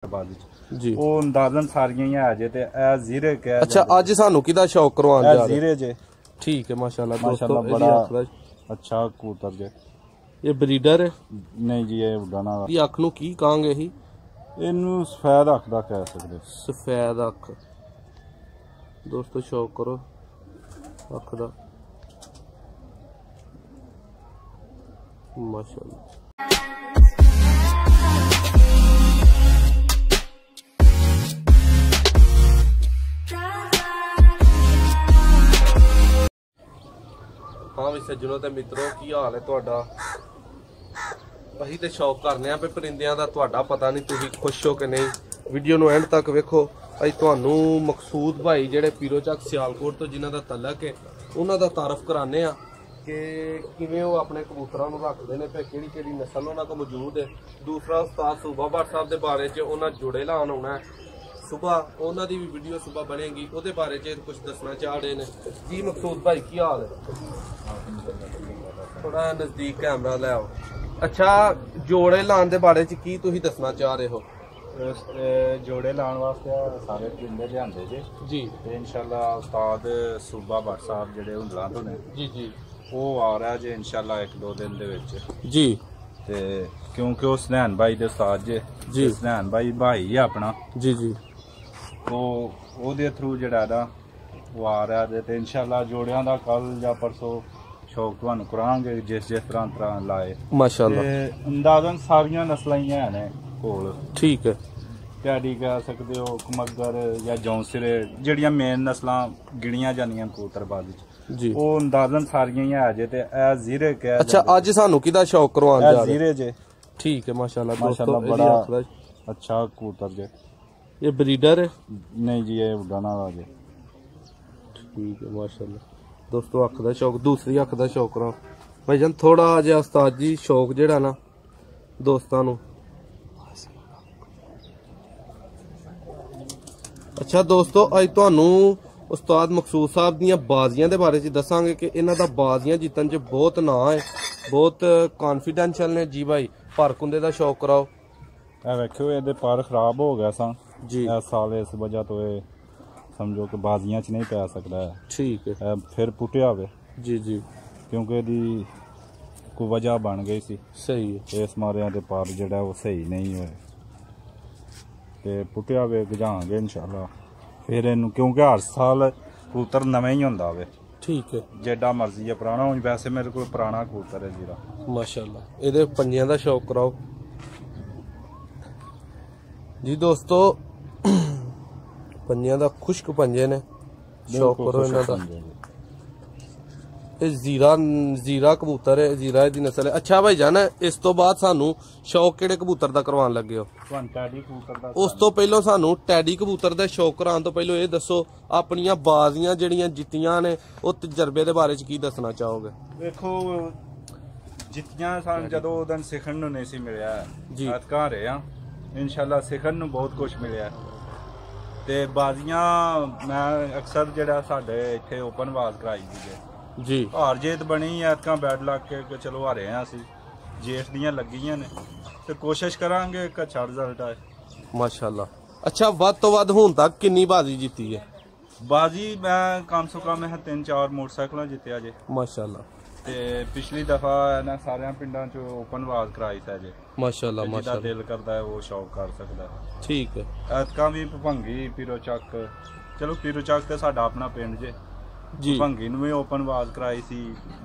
जी ਉਹ ਅੰਦਾਜ਼ਨ ਸਾਰੀਆਂ ਹੀ ਆ ਜੇ ਤੇ ਇਹ ਜ਼ੀਰੇ ਕਹਿ अच्छा अज सानू किदा शौक करवान जा रहे ਜ਼ੀਰੇ ਜੇ ठीक है माशाल्लाह माशाल्लाह दोस्तों बड़ा अच्छा कबूतर जे ये ब्रीडर है नहीं जी ਇਹ ਉਡਾਣਾ ये अख नू की कहांगे ही ਇਹਨੂੰ ਸਫੈਦ ਅੱਖ ਦਾ ਕਹਿ ਸਕਦੇ सफेद अख दोस्तों शौक करो अख दा माशाल्लाह हाँ भी सज्जनों ते मित्रों की हाल है तुहाडा असीं ते शौक करने पे परिंदियां दा तुहाडा पता नहीं तुसीं खुश हो कि नहीं वीडियो नूं एंड तक वेखो असीं तुहानूं मकसूद भाई जिहड़े पीरो चक सियालकोट तो जिन्हां दा तलक है उन्हां दा तारफ कराने आ कि किवें वो अपने कबूतरां नूं रखदे ने ते किहड़ी नस्ल उन्हां कोल मौजूद है। दूसरा उस्ताद सूबा भट्ट साहब दे बारे च उन्हां जुड़े लाण आउणा है सुबह उन्हां दी भी वीडियो सुबह बनेगी उहदे बारे च कुछ दसना चाह रहे ने जी। मकसूद भाई की हाल है थोड़ा नजदीक कैमरा ले आओ। अच्छा जोड़े लाने के बारे च की तुसीं दसना चाह रहे हो? जोड़े लाने वास्ते सारे परिंदे लिआंदे जे जी ते इंशाल्लाह उस्ताद सूबा भट्ट साहब जिहड़े हुंदलां तो ने जी जी वो आ रहा जे इंशाल्लाह एक दो दिन दे विच जी ते क्योंकि वो सनैन भाई दे उस्ताद जे जी सनैन भाई भाई है अपना जी जी तो ਉਹਦੇ ਥਰੂ ਜਿਹੜਾ ਦਾ ਉਹ ਆ ਰਿਹਾ ਤੇ ਇਨਸ਼ਾਅੱਲਾ ਜੋੜਿਆਂ ਦਾ ਕੱਲ ਜਾਂ ਪਰਸੋਂ ਸ਼ੌਕ ਤੁਹਾਨੂੰ ਕਰਾਂਗੇ ਜਿਸ ਤਰ੍ਹਾਂ ਲਾਏ ਮਾਸ਼ਾਅੱਲਾ ਤੇ ਅੰਦਾਜ਼ਨ ਸਾਰੀਆਂ ਨਸਲਾਂ ਹੀ ਨੇ ਕੋਲ ਠੀਕ ਹੈ ਟੈਡੀ ਕਹਿ ਸਕਦੇ ਹੋ ਕਮੱਗਰ ਜਾਂ ਜੌਂਸਿਰੇ ਜਿਹੜੀਆਂ ਮੇਨ ਨਸਲਾਂ ਗਿਣੀਆਂ ਜਾਂਦੀਆਂ ਕਬੂਤਰਬਾਜ਼ੀ ਚ ਜੀ ਉਹ ਅੰਦਾਜ਼ਨ ਸਾਰੀਆਂ ਹੀ ਆ ਜੇ ਤੇ ਇਹ ਜ਼ੀਰੇ ਕਹਿ ਅੱਛਾ ਅੱਜ ਸਾਨੂੰ ਕਿਹਦਾ ਸ਼ੌਕ ਕਰਵਾਉਣ ਜਾ ਰਹੇ ਜ਼ੀਰੇ ਜੇ ठीक है माशाल्लाह माशाल्लाह दोस्तों बड़ा अच्छा कबूतर जे ये ब्रीडर है नहीं जी ये उड़ाना वाला जे ठीक है माशाल्लाह दोस्तों अख दा शौक दूसरी अख दा शौक करो भाईजान थोड़ा जिहा उस्ताद जी शौक जेड़ा ना दोस्तां नूं। अच्छा दोस्तों अज तुहानूं उस्ताद मकसूद साहब दीयां बाजियां दे बारे च दसांगे कि इन्हां दा बाजियां जितन च बहुत नां है बहुत कॉन्फिडेंशियल ने जी भाई भरकुंदे दा शौक कराओ। वेखो ये पर खराब हो गया सा जी इस साल इस वजह तो ये समझो कि बाजियां च नहीं पै सकता है ठीक है फिर पुटिया वे जी जी क्योंकि यदि कोई वजह बन गई सी सही है इस मारिया के पर जड़ा वो सही नहीं हुए ते पुटिया वे गजांगे इंशाल्लाह फिर इनू क्योंकि हर साल कबूतर नवे ही होंदा वे ठीक है जेडा मर्जी है पुराना हो वैसे मेरे को पुराना कबूतर है जीरा माशाल्लाह इहदे पंजियां दा शौक कराओ जी दोस्तों पंजियां दा खुश्क पंजे ने शौक करो इन्हां दा ਇਹ ਜ਼ੀਰਾ ਕਬੂਤਰ ਹੈ ਜ਼ੀਰਾ ਦੀ ਨਸਲ ਹੈ। ਅੱਛਾ ਭਾਈ ਜਾਨ ਇਸ ਤੋਂ ਬਾਅਦ ਸਾਨੂੰ ਸ਼ੌਕ ਕਿਹੜੇ ਕਬੂਤਰ ਦਾ ਕਰਵਾਉਣ ਲੱਗੇ ਹੋ? ਟੈਡੀ ਕਬੂਤਰ ਦਾ। ਉਸ ਤੋਂ ਪਹਿਲਾਂ ਸਾਨੂੰ ਟੈਡੀ ਕਬੂਤਰ ਦਾ ਸ਼ੌਕ ਕਰਾਉਣ ਤੋਂ ਪਹਿਲਾਂ ਇਹ ਦੱਸੋ ਆਪਣੀਆਂ ਬਾਜ਼ੀਆਂ ਜਿਹੜੀਆਂ ਜਿੱਤੀਆਂ ਨੇ ਉਹ ਤਜਰਬੇ ਦੇ ਬਾਰੇ ਚ ਕੀ ਦੱਸਣਾ ਚਾਹੋਗੇ? ਵੇਖੋ ਜਿੱਤੀਆਂ ਸਾਨੂੰ ਜਦੋਂ ਉਹ ਦਿਨ ਸਿੱਖਣ ਨੂੰ ਨਹੀਂ ਸੀ ਮਿਲਿਆ ਜੀ ਅਤਕਾ ਰਹੇ ਆ ਇਨਸ਼ਾਅੱਲਾ ਸਿੱਖਣ ਨੂੰ ਬਹੁਤ ਕੁਝ ਮਿਲਿਆ ਤੇ ਬਾਜ਼ੀਆਂ ਮੈਂ ਅਕਸਰ ਜਿਹੜਾ ਸਾਡੇ ਇੱਥੇ ਓਪਨ ਆਵਾਜ਼ ਕਰਾਈ ਦੀ जी हार जेत बनी ऐतका बैड लग के चलो हारे हैं असी जेठ दियां लगियां ने ते कोशिश करांगे कि अच्छा रिजल्ट आए माशाल्लाह। अच्छा वध तो वध हुण तक कितनी बाजी जीती है? बाजी मैं कम से कम 3-4 मोटरसाइकिल जितया जे माशाल्लाह ते पिछली दफा ना सारे पिंडां च ओपन आवाज कराई सा जे माशाल्लाह माशाल्लाह दिल करदा है वो शौक कर सकदा है ठीक है। ऐतका भी भभंगी पीरो चक चलो पीरो चक ते साडा अपना पिंड जे जी भंगी नूं भी ओपन आवाज कराई सी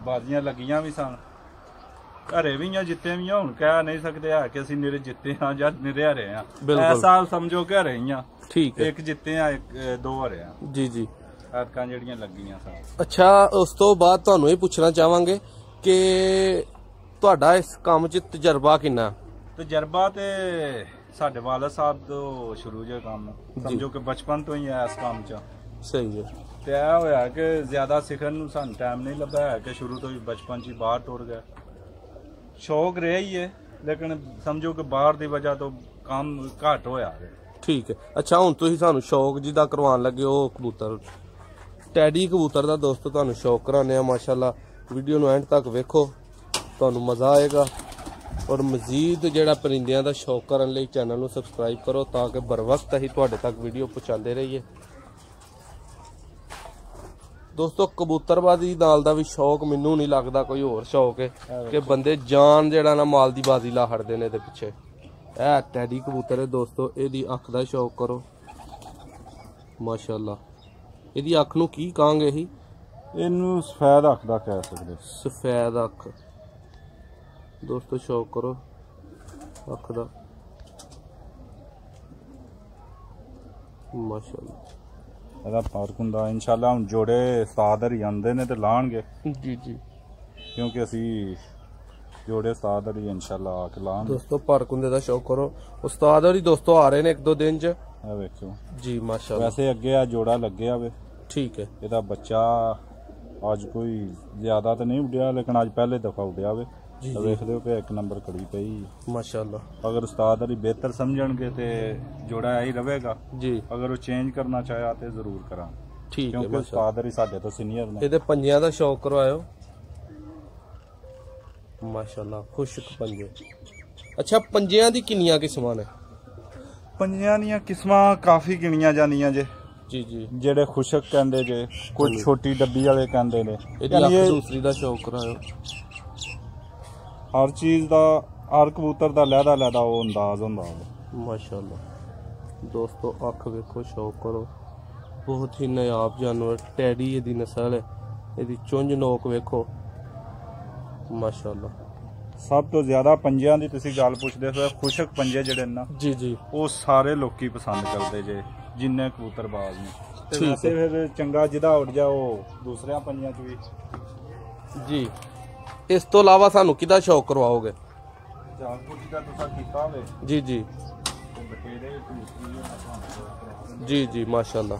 बाजियां लगियां भी सन घरे भी जिते भी हुण कह नहीं सकते है कि असीं निरे जिते हाँ जां निरे हरे हाँ ऐसा समझो कि हरे ही ठीक है एक जिते हाँ एक दो हरे हाँ जी जी ऐतकां जिहड़ियां लगियां सन। अच्छा उस तो बाद तुहानूं ये पुछना चाहांगे कि तुहाडा इस काम च तजर्बा किन्ना? तजर्बा ते साडे वालिद साहब तो शुरू जे काम समझो कि बचपन तो ही है इस काम च सही है ਤੇ ਇਹ ਹੋਇਆ ਕਿ ਜ਼ਿਆਦਾ ਸਿੱਖਣ ਨੂੰ ਸਾਨੂੰ ਟਾਈਮ ਨਹੀਂ ਲੱਭਾ ਹੈ ਕਿ ਸ਼ੁਰੂ ਤੋਂ ਹੀ ਬਚਪਨ 'ਚ ਹੀ ਬਾਹਰ ਟੁਰ ਗਏ ਸ਼ੌਕ ਰਿਹਾ ਹੀ ਹੈ ਲੇਕਿਨ ਸਮਝੋ ਕਿ ਬਾਹਰ ਦੀ ਵਜ੍ਹਾ ਤੋਂ ਕੰਮ ਘੱਟ ਹੋਇਆ ਹੈ ਠੀਕ ਹੈ। ਅੱਛਾ ਹੁਣ ਤੁਸੀਂ ਸਾਨੂੰ ਸ਼ੌਕ ਜਿਹਦਾ ਕਰਵਾਉਣ ਲੱਗੇ ਉਹ ਕਬੂਤਰ ਟੈਡੀ ਕਬੂਤਰ ਦਾ ਦੋਸਤੋ ਤੁਹਾਨੂੰ ਸ਼ੌਕ ਕਰਾਉਂਦੇ ਆ ਮਾਸ਼ਾਅੱਲਾ ਵੀਡੀਓ ਨੂੰ ਐਂਡ ਤੱਕ ਵੇਖੋ ਤੁਹਾਨੂੰ ਮਜ਼ਾ ਆਏਗਾ ਔਰ ਮਜ਼ੀਦ ਜਿਹੜਾ ਪਰਿੰਦਿਆਂ ਦਾ ਸ਼ੌਕ ਕਰਨ ਲਈ ਚੈਨਲ ਨੂੰ ਸਬਸਕ੍ਰਾਈਬ ਕਰੋ ਤਾਂ ਕਿ बर वक्त ਅਸੀਂ ਤੁਹਾਡੇ ਤੱਕ ਵੀਡੀਓ ਪਹੁੰਚਾਉਂਦੇ ਰਹੀਏ। ਦੋਸਤੋ ਕਬੂਤਰਬਾਜ਼ੀ ਨਾਲ ਦਾ ਵੀ ਸ਼ੌਕ ਮੈਨੂੰ ਨਹੀਂ ਲੱਗਦਾ ਕੋਈ ਹੋਰ ਸ਼ੌਕ ਹੈ ਕਿ ਬੰਦੇ ਜਾਨ ਜਿਹੜਾ ਨਾ ਮਾਲ ਦੀ ਬਾਜ਼ੀ ਲਾ ਹੜਦੇ ਨੇ ਇਹਦੇ ਪਿੱਛੇ। ਇਹ ਟੈਡੀ ਕਬੂਤਰ ਹੈ ਦੋਸਤੋ, ਇਹਦੀ ਅੱਖ ਦਾ ਸ਼ੌਕ ਕਰੋ ਮਾਸ਼ਾਅੱਲਾ। ਇਹਦੀ ਅੱਖ ਨੂੰ ਕੀ ਕਹਾਂਗੇ ਹੀ? ਇਹਨੂੰ ਸਫੈਦ ਅੱਖ ਦਾ ਕਹਿ ਸਕਦੇ। ਸਫੈਦ ਅੱਖ ਦੋਸਤੋ ਸ਼ੌਕ ਕਰੋ ਅੱਖ ਦਾ ਮਾਸ਼ਾਅੱਲਾ। ਇਹਦਾ ਫਰਕ ਹੁੰਦਾ ਇਨਸ਼ਾਅੱਲਾ। ਹੁਣ ਜੋੜੇ ਉਸਤਾਦ ਹਰੀ ਆਉਂਦੇ ਨੇ ਤੇ ਲਾਣਗੇ ਜੀ ਜੀ, ਕਿਉਂਕਿ ਅਸੀਂ ਜੋੜੇ ਉਸਤਾਦ ਹਰੀ ਇਨਸ਼ਾਅੱਲਾ ਆ ਕੇ ਲਾਣ। ਦੋਸਤੋ ਪਾਰਕੁੰਦੇ ਦਾ ਸ਼ੌਕ ਕਰੋ। ਉਸਤਾਦ ਹਰੀ ਦੋਸਤੋ ਆ ਰਹੇ ਨੇ 1-2 ਦਿਨ ਚ। ਇਹ ਵੇਖੋ ਜੀ ਮਾਸ਼ਾਅੱਲਾ। ਵੈਸੇ ਅੱਗੇ ਆ ਜੋੜਾ ਲੱਗਿਆ ਵੇ। ਠੀਕ ਹੈ। ਇਹਦਾ ਬੱਚਾ ਅੱਜ ਕੋਈ ਜ਼ਿਆਦਾ ਤਾਂ ਨਹੀਂ ਉੱਡਿਆ ਲੇਕਿਨ ਅੱਜ ਪਹਿਲੇ ਦਫਾ ਉੱਡਿਆ ਵੇ। ਵੇਖਦੇ ਹੋ ਕਿ 1 ਨੰਬਰ ਕੜੀ ਪਈ ਮਾਸ਼ਾਅੱਲਾ। ਅਗਰ ਉਸਤਾਦ ਹਰੀ ਬਿਹਤਰ ਸਮਝਣਗੇ ਤੇ ਜੋੜਾ ਇਹੀ ਰਹੇਗਾ ਜੀ। ਅਗਰ ਉਹ ਚੇਂਜ ਕਰਨਾ ਚਾਹਿਆ ਤੇ ਜ਼ਰੂਰ ਕਰਾਂ। ਠੀਕ ਹੈ ਕਿਉਂਕਿ ਉਸਤਾਦ ਹਰੀ ਸਾਡੇ ਤੋਂ ਸੀਨੀਅਰ ਨੇ। ਇਹਦੇ ਪੰਜਿਆਂ ਦਾ ਸ਼ੌਕ ਕਰਵਾਇਓ ਮਾਸ਼ਾਅੱਲਾ। ਖੁਸ਼ਕ ਪੰਜੇ। ਅੱਛਾ ਪੰਜਿਆਂ ਦੀ ਕਿੰਨੀਆਂ ਕਿਸਮਾਂ ਨੇ? ਪੰਜਿਆਂ ਦੀਆਂ ਕਿਸਮਾਂ ਕਾਫੀ ਗਿਣੀਆਂ ਜਾਂਦੀਆਂ ਜੇ। ਜੀ ਜੀ। ਜਿਹੜੇ ਖੁਸ਼ਕ ਕਹਿੰਦੇ ਜੇ, ਕੋਈ ਛੋਟੀ ਡੱਬੀ ਵਾਲੇ ਕਹਿੰਦੇ ਨੇ। ਇਹਦੀ ਅੱਖ ਦੂਸਰੀ ਦਾ ਸ਼ੌਕ ਕਰਾਇਓ। ਹਰ ਚੀਜ਼ ਦਾ ਹਰ ਕਬੂਤਰ ਦਾ ਲਹਿਦਾ ਉਹ ਅੰਦਾਜ਼ ਹੁੰਦਾ ਮਾਸ਼ਾਅੱਲਾ। ਦੋਸਤੋ ਅੱਖ ਵੇਖੋ ਸ਼ੌਕ ਕਰੋ, ਬਹੁਤ ਹੀ ਨਾਯਾਬ ਜਾਨਵਰ ਟੈਡੀ ਇਹਦੀ ਨਸਲ ਹੈ। ਇਹਦੀ ਚੁੰਝ ਨੋਕ ਵੇਖੋ ਮਾਸ਼ਾਅੱਲਾ। ਸਭ ਤੋਂ ਜ਼ਿਆਦਾ ਪੰਜਿਆਂ ਦੀ ਤੁਸੀਂ ਗੱਲ ਪੁੱਛਦੇ ਹੋ, ਖੁਸ਼ਕ ਪੰਜੇ ਜਿਹੜੇ ਨਾ ਜੀ ਜੀ, ਉਹ ਸਾਰੇ ਲੋਕੀ ਪਸੰਦ ਕਰਦੇ ਜੇ ਜਿੰਨੇ ਕਬੂਤਰਬਾਜ਼ ਨੇ। ਤੇ ਠੀਕ ਵੈਸੇ ਫਿਰ ਚੰਗਾ ਜਿਹਦਾ ਉੱਡ ਜਾ ਉਹ ਦੂਸਰਿਆਂ ਪੰਜਿਆਂ 'ਚ ਵੀ। ਜੀ ਇਸ ਤੋਂ ਇਲਾਵਾ ਸਾਨੂੰ ਕਿਹਦਾ ਸ਼ੌਕ ਕਰਵਾਓਗੇ? ਜਾਗਪੁਰੀ ਦਾ ਤੁਸੀਂ ਕੀਤਾ ਹੋਵੇ। ਜੀ ਜੀ ਜੀ ਜੀ ਮਾਸ਼ਾਅੱਲਾ।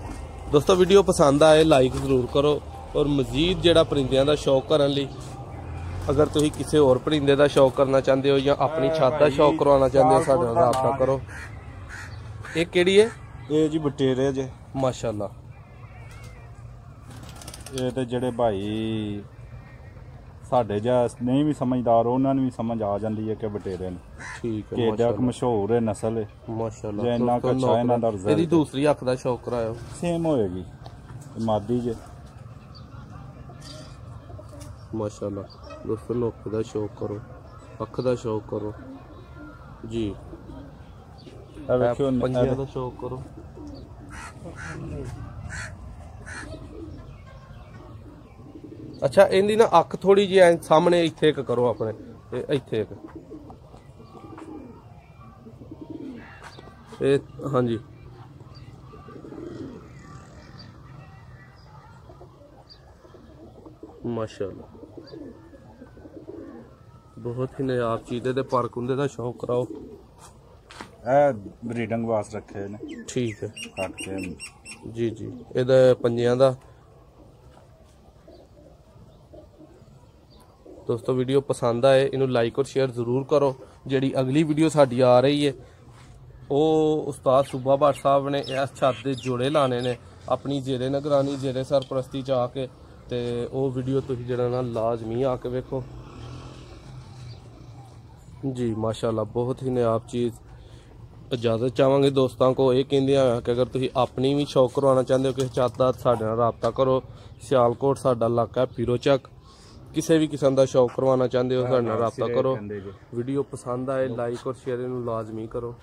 ਦੋਸਤੋ ਵੀਡੀਓ ਪਸੰਦ ਆਏ ਲਾਈਕ ਜ਼ਰੂਰ ਕਰੋ ਔਰ ਮਜ਼ੀਦ ਜਿਹੜਾ ਪਰਿੰਦਿਆਂ ਦਾ ਸ਼ੌਕ ਕਰਨ ਲਈ ਅਗਰ ਤੁਸੀਂ ਕਿਸੇ ਹੋਰ ਪਰਿੰਦੇ ਦਾ ਸ਼ੌਕ ਕਰਨਾ ਚਾਹੁੰਦੇ ਹੋ ਜਾਂ ਆਪਣੀ ਛੱਤ ਦਾ ਸ਼ੌਕ ਕਰਵਾਉਣਾ ਚਾਹੁੰਦੇ ਹੋ ਸਾਡੇ ਨਾਲ ਰਾਬਤਾ ਕਰੋ। ਇਹ ਕਿਹੜੀ ਹੈ? ਇਹ ਜੀ ਬਟੇਰੇ ਜੇ ਮਾਸ਼ਾਅੱਲਾ। ਇਹ ਤੇ ਜਿਹੜੇ ਭਾਈ ਸਾਡੇ ਜਾਂ ਨਹੀਂ ਵੀ ਸਮਝਦਾਰ ਉਹਨਾਂ ਨੂੰ ਵੀ ਸਮਝ ਆ ਜਾਂਦੀ ਹੈ ਕਿ ਬਟੇਰੇ ਨੇ। ਠੀਕ ਹੈ। ਕਿਹੜਾ ਮਸ਼ਹੂਰ ਹੈ ਨਸਲ ਹੈ ਮਾਸ਼ਾਅੱਲਾ। ਜੇ ਇੰਨਾ ਕੱਚਾ ਇਹਨਾਂ ਦਾ ਰਿਜ਼ਲਟ। ਇਹਦੀ ਦੂਸਰੀ ਅੱਖ ਦਾ ਸ਼ੌਕ ਕਰਾਇਓ। ਸੇਮ ਹੋਏਗੀ ਮਾਦੀ ਜੇ ਮਾਸ਼ਾਅੱਲਾ। ਦੋਸਤੋ ਨੋਕ ਦਾ ਸ਼ੌਕ ਕਰੋ, ਅੱਖ ਦਾ ਸ਼ੌਕ ਕਰੋ ਜੀ। ਪੰਜਿਆਂ ਦਾ ਸ਼ੌਕ ਕਰੋ। ਅੱਛਾ ਇਹਦੀ ਨਾ ਅੱਖ ਥੋੜੀ ਜਿਹੀ ਸਾਹਮਣੇ ਇੱਥੇ ਇੱਕ ਕਰੋ ਆਪਣੇ, ਇੱਥੇ ਇੱਕ ਇਹ ਹਾਂਜੀ ਮਾਸ਼ਾਅੱਲਾ। ਬਹੁਤ ਹੀ ਨਾਯਾਬ ਚੀਜ਼ ਦੇ ਪਾਰਕੁੰਦੇ ਦਾ ਸ਼ੌਕ ਕਰਾਓ। ਇਹ ਬਰੀਡਿੰਗ ਵਾਸਤੇ ਰੱਖੇ ਨੇ। ਠੀਕ ਹੈ। ਕੱਟ ਕੇ ਜੀ ਜੀ। ਇਹਦਾ ਪੰਜਿਆਂ ਦਾ। ਦੋਸਤੋ ਵੀਡੀਓ ਪਸੰਦ ਆਏ ਇਹਨੂੰ ਲਾਈਕ ਔਰ ਸ਼ੇਅਰ ਜ਼ਰੂਰ ਕਰੋ। ਜਿਹੜੀ ਅਗਲੀ ਵੀਡੀਓ ਸਾਡੀ ਆ ਰਹੀ ਹੈ ਉਹ ਉਸਤਾਦ ਸੂਬਾ ਭੱਟ ਸਾਹਿਬ ਨੇ ਇਸ ਛੱਤ ਦੇ ਜੋੜੇ ਲਾਣੇ ਨੇ ਆਪਣੀ ਜ਼ੇਰੇ ਨਿਗਰਾਨੀ ਜ਼ੇਰੇ ਸਰਪ੍ਰਸਤੀ ਚ ਆ ਕੇ, ਤੇ ਉਹ ਵੀਡੀਓ ਤੁਸੀਂ ਜਿਹੜਾ ਨਾ ਲਾਜ਼ਮੀ ਆ ਕੇ ਵੇਖੋ ਜੀ ਮਾਸ਼ਾਅੱਲਾ। ਬਹੁਤ ਹੀ ਨਾਯਾਬ ਚੀਜ਼। ਇਜਾਜ਼ਤ ਚਾਹਾਂਗੇ ਦੋਸਤਾਂ ਕੋ ਇਹ ਕਹਿੰਦੇ ਆ ਕਿ ਅਗਰ ਤੁਸੀਂ ਆਪਣੀ ਵੀ ਸ਼ੌਕ ਕਰਵਾਉਣਾ ਚਾਹੁੰਦੇ ਹੋ ਕਿਸੇ ਛੱਤ ਦਾ ਸਾਡੇ ਨਾਲ ਰਾਬਤਾ ਕਰੋ। ਸਿਆਲਕੋਟ ਸਾਡਾ ਇਲਾਕਾ ਪੀਰੋ ਚੱਕ। ਕਿਸੇ ਵੀ ਕਿਸਮ ਦਾ ਸ਼ੌਕ ਕਰਵਾਉਣਾ ਚਾਹੁੰਦੇ ਹੋ ਸਾਡੇ ਨਾਲ ਰਾਬਤਾ ਕਰੋ। ਵੀਡੀਓ ਪਸੰਦ ਆਏ ਲਾਈਕ ਔਰ ਸ਼ੇਅਰ ਇਹਨੂੰ ਲਾਜ਼ਮੀ ਕਰੋ।